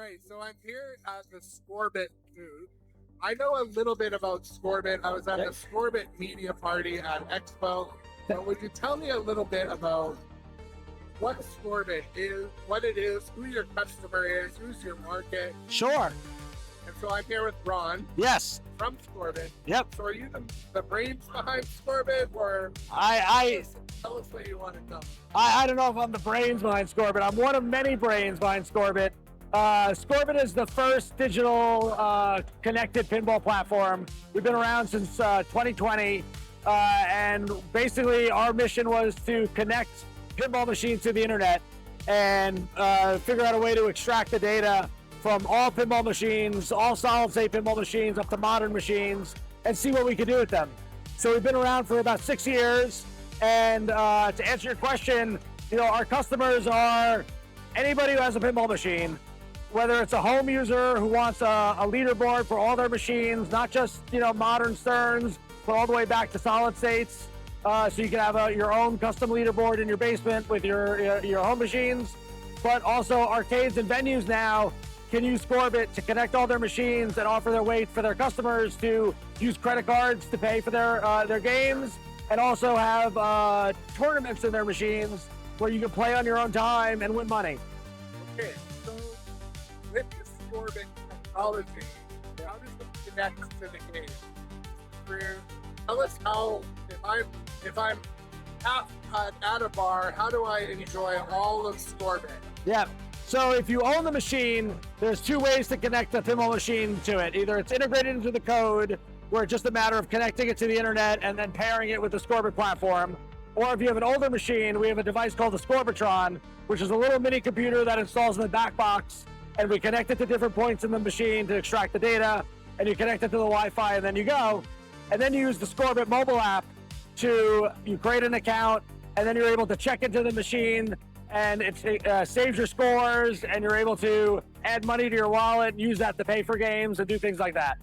right, so I'm here at the Scorbit booth. I know a little bit about Scorbit. I was at the Scorbit media party at Expo. But would you tell me a little bit about what Scorbit is, what it is, who your customer is, who's your market? Sure. And so I'm here with Ron. Yes. From Scorbit. Yep. So are you the brains behind Scorbit, or tell us what you want to know? I don't know if I'm the brains behind Scorbit. I'm one of many brains behind Scorbit. Scorbit is the first digital connected pinball platform. We've been around since 2020, and basically our mission was to connect pinball machines to the internet and figure out a way to extract the data from all pinball machines, all solid-state pinball machines up to modern machines, and see what we could do with them. So we've been around for about 6 years, and to answer your question, our customers are anybody who has a pinball machine, whether it's a home user who wants a leaderboard for all their machines, not just modern Sterns, but all the way back to solid states, so you can have your own custom leaderboard in your basement with your home machines. But also arcades and venues now can use Scorbit to connect all their machines and offer their way for their customers to use credit cards to pay for their games, and also have tournaments in their machines where you can play on your own time and win money. Okay, so with the Scorbit technology, how does it connect to the game? Tell us how, if I'm half cut at a bar, how do I enjoy all of Scorbit? Yeah. So if you own the machine, there's two ways to connect the pinball machine to it. Either it's integrated into the code, where it's just a matter of connecting it to the internet and then pairing it with the Scorbit platform. Or if you have an older machine, we have a device called the Scorbitron, which is a little mini computer that installs in the back box, and we connect it to different points in the machine to extract the data, and you connect it to the Wi-Fi, and then you go. And then you use the Scorbit mobile app you create an account, and then you're able to check into the machine, and it saves your scores, and you're able to add money to your wallet and use that to pay for games and do things like that.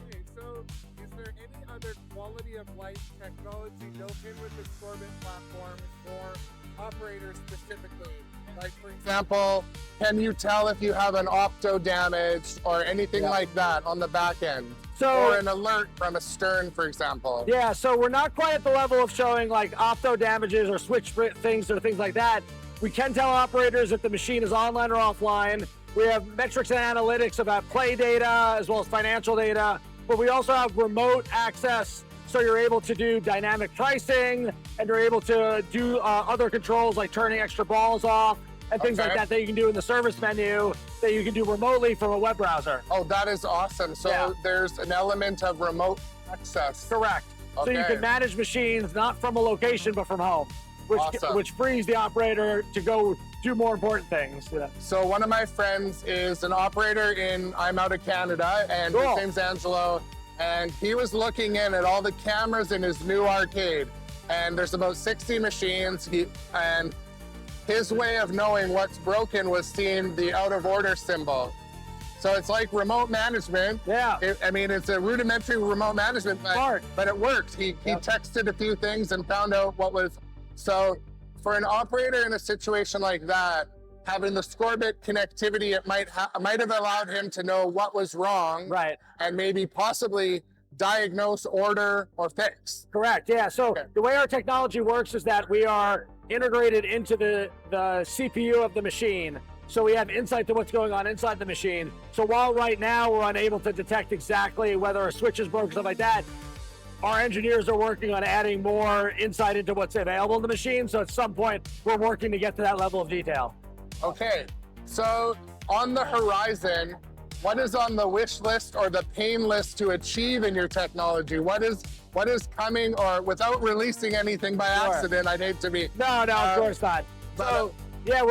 Okay, so is there any other quality of life technology built in with the Scorbit platform for operators specifically? Like, for example, can you tell if you have an opto damage or anything like that on the back end? Or an alert from a Stern, for example. Yeah, so we're not quite at the level of showing like opto damages or switch things or things like that. We can tell operators if the machine is online or offline. We have metrics and analytics about play data as well as financial data, but we also have remote access, so you're able to do dynamic pricing, and you're able to do other controls like turning extra balls off and things like that you can do in the service menu that you can do remotely from a web browser. Oh, that is awesome. So there's an element of remote access. Correct. Okay. So you can manage machines not from a location, but from home, which frees the operator to go do more important things. So one of my friends is an operator I'm out of Canada, and his name's Angelo, and he was looking in at all the cameras in his new arcade, and there's about 60 machines, and his way of knowing what's broken was seeing the out of order symbol. So it's like remote management. Yeah. It's a rudimentary remote management, but it worked. He texted a few things and found out what was. So for an operator in a situation like that, having the Scorbit connectivity, it might have allowed him to know what was wrong. Right. And maybe possibly diagnose, order, or fix. Correct, yeah. So the way our technology works is that we are integrated into the CPU of the machine. So we have insight to what's going on inside the machine. So while right now we're unable to detect exactly whether a switch is broken, stuff like that, our engineers are working on adding more insight into what's available in the machine. So at some point, we're working to get to that level of detail. Okay, so on the horizon, what is on the wish list or the pain list to achieve in your technology? What is coming, or without releasing anything by accident? I'd hate to be. No, of course not. So yeah,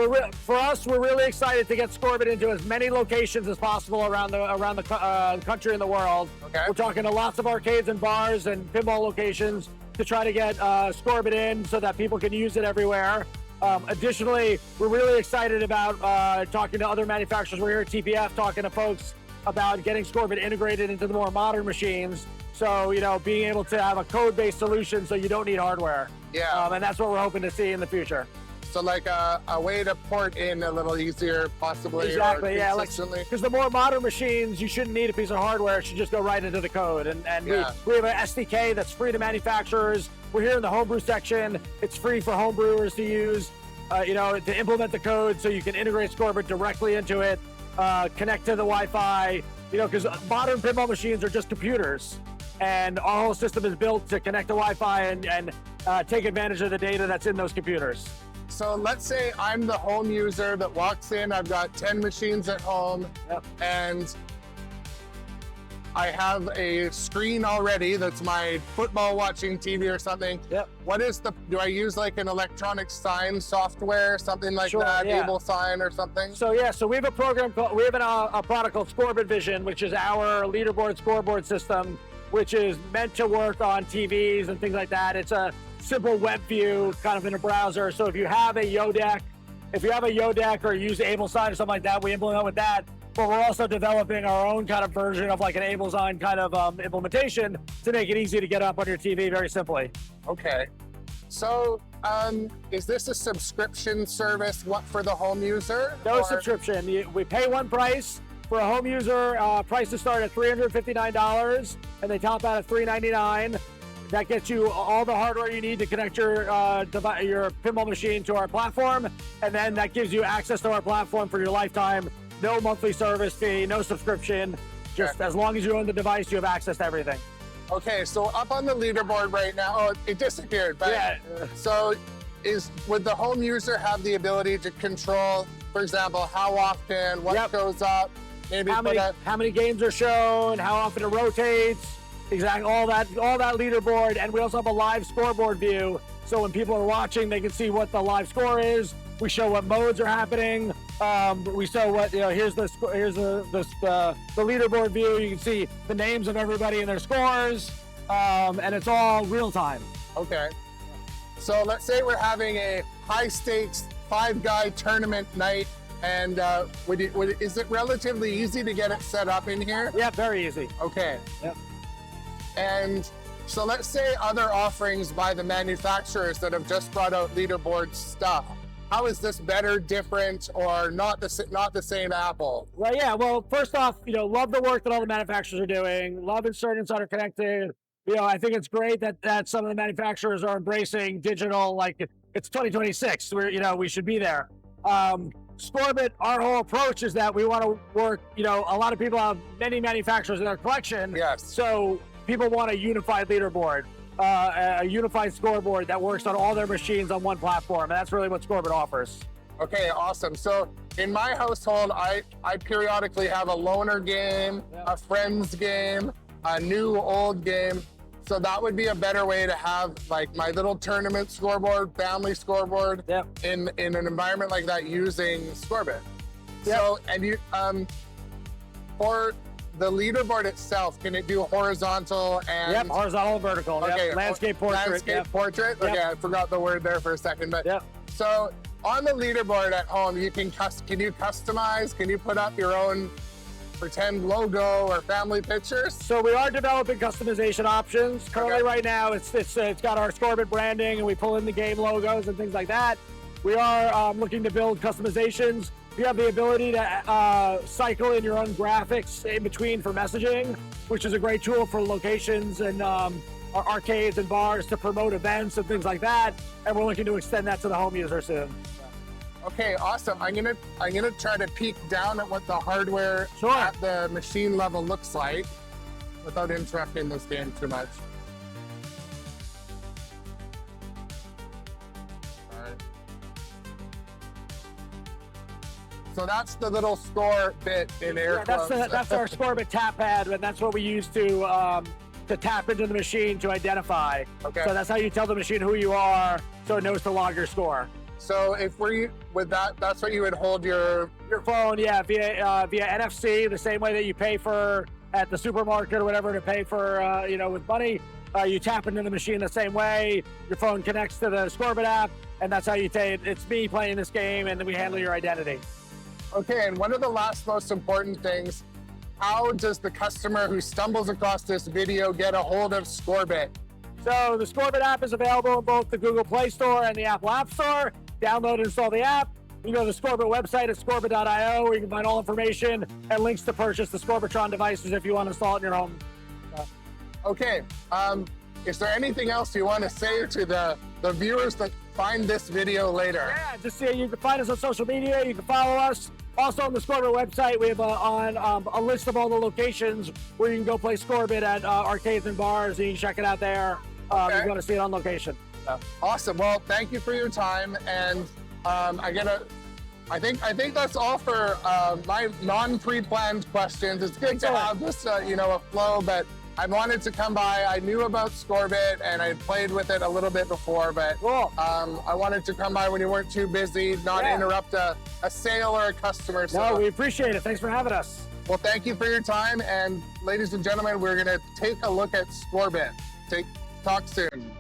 for us, we're really excited to get Scorbit into as many locations as possible around the country and the world. Okay. We're talking to lots of arcades and bars and pinball locations to try to get Scorbit in so that people can use it everywhere. Additionally, we're really excited about talking to other manufacturers. We're here at TPF talking to folks about getting Scorbit integrated into the more modern machines. So, being able to have a code-based solution so you don't need hardware. Yeah. And that's what we're hoping to see in the future. So like a way to port in a little easier, possibly. Exactly, yeah. Consistently. Because the more modern machines, you shouldn't need a piece of hardware. It should just go right into the code. And Yeah. we have an SDK that's free to manufacturers. We're here in the homebrew section. It's free for homebrewers to use, to implement the code so you can integrate Scorbit directly into it, connect to the Wi-Fi, because modern pinball machines are just computers. And our whole system is built to connect to Wi-Fi and take advantage of the data that's in those computers. So let's say I'm the home user that walks in, I've got 10 machines at home, Yep. and I have a screen already that's my football watching TV or something. Yep. Do I use like an electronic sign software, something like Sure, that, yeah. Able Sign or something? So we have a program we have a product called Scorbit Vision, which is our leaderboard scoreboard system, which is meant to work on TVs and things like that. It's a simple web view kind of in a browser. So if you have a Yodeck or use AbleSign or something like that, we implement with that. But we're also developing our own kind of version of like an AbleSign kind of implementation to make it easy to get up on your TV very simply. Okay. So is this a subscription service for the home user? No subscription. We pay one price. For a home user, prices start at $359 and they top out at $399. That gets you all the hardware you need to connect your pinball machine to our platform, and then that gives you access to our platform for your lifetime. No monthly service fee, no subscription. Just as long as you own the device, you have access to everything. Okay, so up on the leaderboard right now, it disappeared. But Yeah. So would the home user have the ability to control, for example, how often, what Yep. goes up, maybe How many games are shown, how often it rotates, exactly all that leaderboard, and we also have a live scoreboard view. So when people are watching, they can see what the live score is. We show what modes are happening. We show what here's the leaderboard view. You can see the names of everybody and their scores, and it's all real time. Okay. So let's say we're having a high stakes 5-guy tournament night, and is it relatively easy to get it set up in here? Yeah, very easy. Okay. Yep. And so let's say other offerings by the manufacturers that have just brought out leaderboard stuff. How is this better, different, or not the same Apple? Well, yeah. Well, first off, love the work that all the manufacturers are doing. Love Insurgents that are connected. I think it's great that some of the manufacturers are embracing digital. Like it's 2026. We should be there. Scorbit, our whole approach is that we want to work. A lot of people have many manufacturers in their collection. Yes. So people want a unified leaderboard, a unified scoreboard that works on all their machines on one platform, and that's really what Scorbit offers. Okay, awesome. So in my household, I periodically have a loaner game, a friends game, a new old game. So that would be a better way to have like my little tournament scoreboard, family scoreboard in an environment like that using Scorbit. Yep. So, and you, for the leaderboard itself, can it do horizontal and... Yep, horizontal and vertical. Okay, Yep. Landscape portrait. Landscape portrait? Yep. Okay, I forgot the word there for a second, but... Yep. So on the leaderboard at home, can you customize? Can you put up your own pretend logo or family pictures? So we are developing customization options. Currently right now, it's got our Scorbit branding, and we pull in the game logos and things like that. We are looking to build customizations. You have the ability to cycle in your own graphics in between for messaging, which is a great tool for locations and arcades and bars to promote events and things like that. And we're looking to extend that to the home user soon. Okay, awesome. I'm gonna try to peek down at what the hardware Sure. at the machine level looks like without interrupting this game too much. All right. So that's the little score bit in air quotes. That's our Scorbit tap pad, and that's what we use to tap into the machine to identify. Okay. So that's how you tell the machine who you are, so it knows to log your score. So if with that, that's what you would hold your phone, yeah, via NFC, the same way that you pay for at the supermarket or whatever to pay for, with money. You tap into the machine the same way. Your phone connects to the Scorbit app, and that's how you say it's me playing this game, and then we handle your identity. Okay, and one of the last most important things, how does the customer who stumbles across this video get a hold of Scorbit? So the Scorbit app is available in both the Google Play Store and the Apple App Store. download and install the app. You can go to the Scorbit website at scorbit.io, where you can find all information and links to purchase the Scorbitron devices if you want to install it in your home. Okay. Is there anything else you want to say to the viewers that find this video later? Yeah, just you can find us on social media. You can follow us. Also on the Scorbit website, we have a list of all the locations where you can go play Scorbit at arcades and bars, and you can check it out there. Okay. You're going to see it on location. So. Awesome. Well, thank you for your time, and I think that's all for my non-pre-planned questions. It's good to have this, a flow, but I wanted to come by. I knew about Scorbit, and I played with it a little bit before, but cool. I wanted to come by when you weren't too busy, not interrupt a sale or a customer. So. No, we appreciate it. Thanks for having us. Well, thank you for your time, and ladies and gentlemen, we're going to take a look at Scorbit. Talk soon.